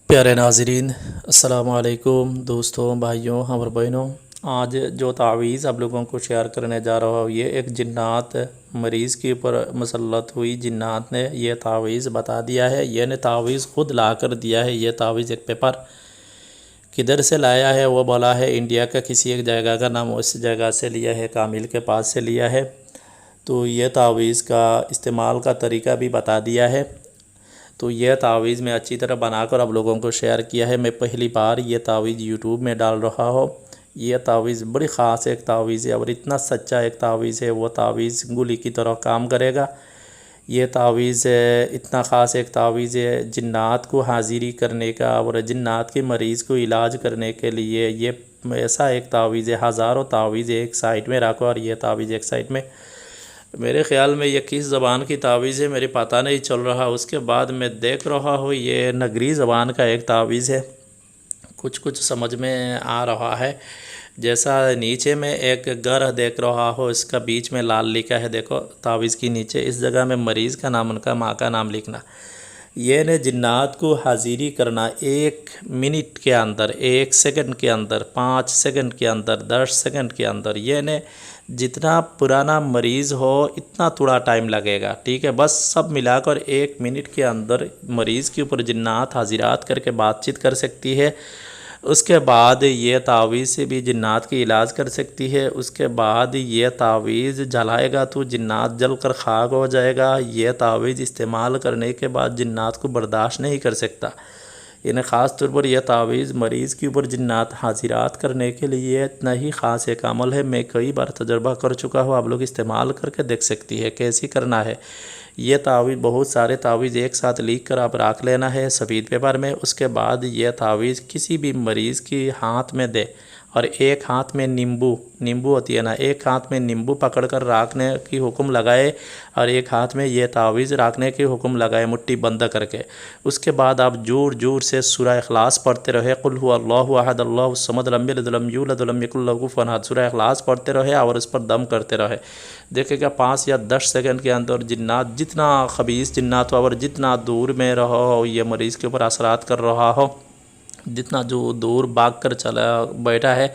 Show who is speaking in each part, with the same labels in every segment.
Speaker 1: پیارے ناظرین، السلام علیکم دوستوں، بھائیوں اور بہنوں۔ آج جو تعویذ آپ لوگوں کو شیئر کرنے جا رہا ہوں، یہ ایک جنات مریض کے اوپر مسلط ہوئی جنات نے یہ تعویذ بتا دیا ہے۔ یہ نے تعویذ خود لا کر دیا ہے۔ یہ تعویذ ایک پیپر کدھر سے لایا ہے؟ وہ بولا ہے انڈیا کا کسی ایک جگہ کا نام، اس جگہ سے لیا ہے، کامل کے پاس سے لیا ہے۔ تو یہ تعویذ کا استعمال کا طریقہ بھی بتا دیا ہے۔ تو یہ تعویذ میں اچھی طرح بنا کر آپ لوگوں کو شیئر کیا ہے۔ میں پہلی بار یہ تعویذ یوٹیوب میں ڈال رہا ہوں۔ یہ تعویذ بڑی خاص ایک تعویذ ہے اور اتنا سچا ایک تعویذ ہے، وہ تعویذ گولی کی طرح کام کرے گا۔ یہ تعویذ اتنا خاص ایک تعویذ ہے، جنات کو حاضری کرنے کا اور جنات کے مریض کو علاج کرنے کے لیے یہ ایسا ایک تعویذ ہے۔ ہزاروں تعویذ ایک سائٹ میں رکھو اور یہ تعویذ ایک سائٹ میں۔ میرے خیال میں یہ کس زبان کی تعویذ ہے میرے پتہ نہیں چل رہا۔ اس کے بعد میں دیکھ رہا ہوں یہ نگری زبان کا ایک تعویذ ہے۔ کچھ سمجھ میں آ رہا ہے، جیسا نیچے میں ایک گھر دیکھ رہا ہو، اس کا بیچ میں لال لکھا ہے، دیکھو تعویذ کی نیچے اس جگہ میں مریض کا نام، ان کا ماں کا نام لکھنا۔ یہ نے جنات کو حاضری کرنا 1 منٹ کے اندر، 1 سیکنڈ کے اندر، 5 سیکنڈ کے اندر، 10 سیکنڈ کے اندر۔ یہ نے جتنا پرانا مریض ہو اتنا تھوڑا ٹائم لگے گا، ٹھیک ہے؟ بس سب ملا کر 1 منٹ کے اندر مریض کے اوپر جنات حاضرات کر کے بات چیت کر سکتی ہے۔ اس کے بعد یہ تعویذ سے بھی جنات کی علاج کر سکتی ہے۔ اس کے بعد یہ تعویذ جلائے گا تو جنات جل کر خاک ہو جائے گا۔ یہ تعویذ استعمال کرنے کے بعد جنات کو برداشت نہیں کر سکتا۔ یعنی خاص طور پر یہ تعویذ مریض کے اوپر جنات حاضرات کرنے کے لیے اتنا ہی خاص ایک عمل ہے۔ میں کئی بار تجربہ کر چکا ہوں، آپ لوگ استعمال کر کے دیکھ سکتی ہے کیسی کرنا ہے۔ یہ تعویذ بہت سارے تعویذ ایک ساتھ لکھ کر آپ رکھ لینا ہے سفید پیپر میں۔ اس کے بعد یہ تعویذ کسی بھی مریض کی ہاتھ میں دے اور ایک ہاتھ میں نیمبو ہوتی ہے نا، ایک ہاتھ میں نیمبو پکڑ کر رکھنے کی حکم لگائے اور ایک ہاتھ میں یہ تعویذ رکھنے کی حکم لگائے مٹھی بند کر کے۔ اس کے بعد آپ زور سے سورہ اخلاص پڑھتے رہے، قل هو اللہ احد اللہ الصمد لم یلد ولم یولد ولم یکن لہ کفوا احد، سورہ اخلاص پڑھتے رہے اور اس پر دم کرتے رہے۔ دیکھیں گا 5 یا 10 سیکنڈ کے اندر جنات، جتنا خبیث جنات ہو اور جتنا دور میں رہو یہ مریض کے اوپر اثرات کر رہا ہو، جتنا جو دور بھاگ کر چلا بیٹھا ہے،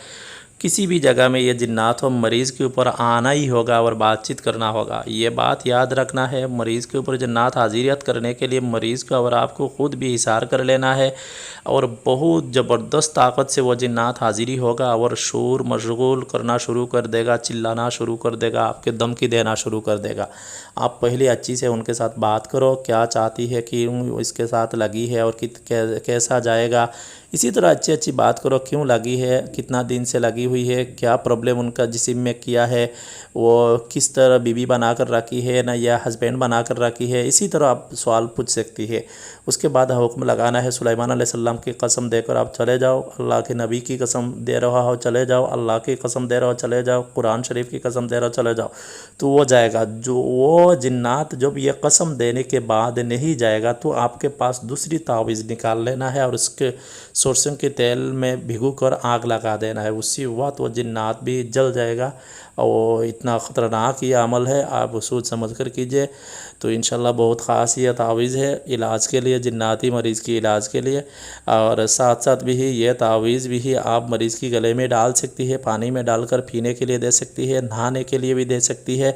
Speaker 1: کسی بھی جگہ میں یہ جنات ہو، مریض کے اوپر آنا ہی ہوگا اور بات چیت کرنا ہوگا۔ یہ بات یاد رکھنا ہے، مریض کے اوپر جنات حاضریت کرنے کے لیے مریض کو اور آپ کو خود بھی حصار کر لینا ہے اور بہت زبردست طاقت سے وہ جنات حاضری ہوگا اور شور مشغول کرنا شروع کر دے گا، چلانا شروع کر دے گا، آپ کے دھمکی دینا شروع کر دے گا۔ آپ پہلے اچھی سے ان کے ساتھ بات کرو، کیا چاہتی ہے کہ اس کے ساتھ لگی ہے اور کیسا جائے گا۔ اسی طرح اچھی بات کرو، کیوں لگی ہے، کتنا دن سے لگی ہوئی ہے، کیا پرابلم ان کا جسم میں کیا ہے، وہ کس طرح بیوی بنا کر رکھی ہے نا یا ہسبینڈ بنا کر رکھی ہے۔ اسی طرح آپ سوال پوچھ سکتی ہے۔ اس کے بعد حکم لگانا ہے، سلیمان علیہ السلام کی قسم دے کر آپ چلے جاؤ، اللہ کے نبی کی قسم دے رہا ہو چلے جاؤ، اللہ کی قسم دے رہا ہو چلے جاؤ، قرآن شریف کی قسم دے رہا ہو چلے جاؤ، تو وہ جائے گا۔ جو وہ جنات جب یہ قسم دینے کے بعد نہیں جائے گا تو آپ کے پاس دوسری تعویذ نکال لینا ہے اور اس کے سرسوں کے تیل میں بھگو کر آگ لگا دینا ہے۔ اسی وقت وہ جنات بھی جل جائے گا۔ اور اتنا خطرناک یہ عمل ہے، آپ سوچ سمجھ کر کیجئے۔ تو انشاءاللہ بہت خاص یہ تعویذ ہے علاج کے لیے، جناتی مریض کی علاج کے لیے۔ اور ساتھ بھی یہ تعویذ بھی آپ مریض کی گلے میں ڈال سکتی ہے، پانی میں ڈال کر پینے کے لیے دے سکتی ہے، نہانے کے لیے بھی دے سکتی ہے۔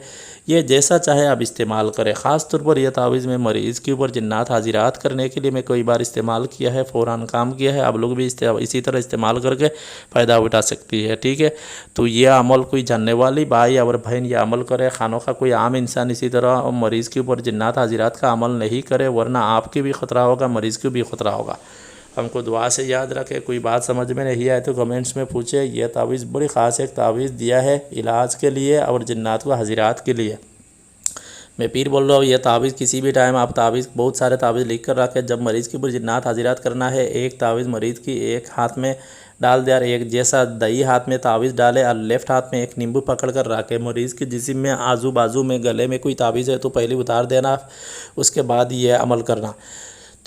Speaker 1: یہ جیسا چاہے آپ استعمال کریں۔ خاص طور پر یہ تعویذ میں مریض کے اوپر جنات حاضرات کرنے کے لیے میں کئی بار استعمال کیا ہے، فوراً کام کیا ہے۔ آپ لوگ بھی اسی طرح استعمال کر کے فائدہ اٹھا سکتی ہے، ٹھیک ہے؟ تو یہ عمل کوئی جاننے والی بھائی اور بہن یہ عمل کرے، خانوں کا کوئی عام انسان اسی طرح مریض کے اوپر جنات حاضرات کا عمل نہیں کرے، ورنہ آپ کی بھی خطرہ ہوگا، مریض کو بھی خطرہ ہوگا۔ ہم کو دعا سے یاد رکھے۔ کوئی بات سمجھ میں نہیں آئے تو کمنٹس میں پوچھے۔ یہ تعویذ بڑی خاص ایک تعویذ دیا ہے علاج کے لیے اور جنات کو حاضرات کے لیے۔ میں پیر بول رہا ہوں، یہ تعویذ کسی بھی ٹائم آپ تعویذ بہت سارے تعویذ لکھ کر رکھے، جب مریض کے اوپر جنات حاضرات کرنا ہے ایک تعویذ مریض کی ایک ہاتھ میں ڈال دے اور ایک جیسا دئی ہاتھ میں تعویذ ڈالے اور لیفٹ ہاتھ میں ایک نیمبو پکڑ کر رکھے۔ مریض کے جسم میں آزو بازو میں گلے میں کوئی تعویذ ہے تو پہلے اتار دینا، اس کے بعد یہ عمل کرنا۔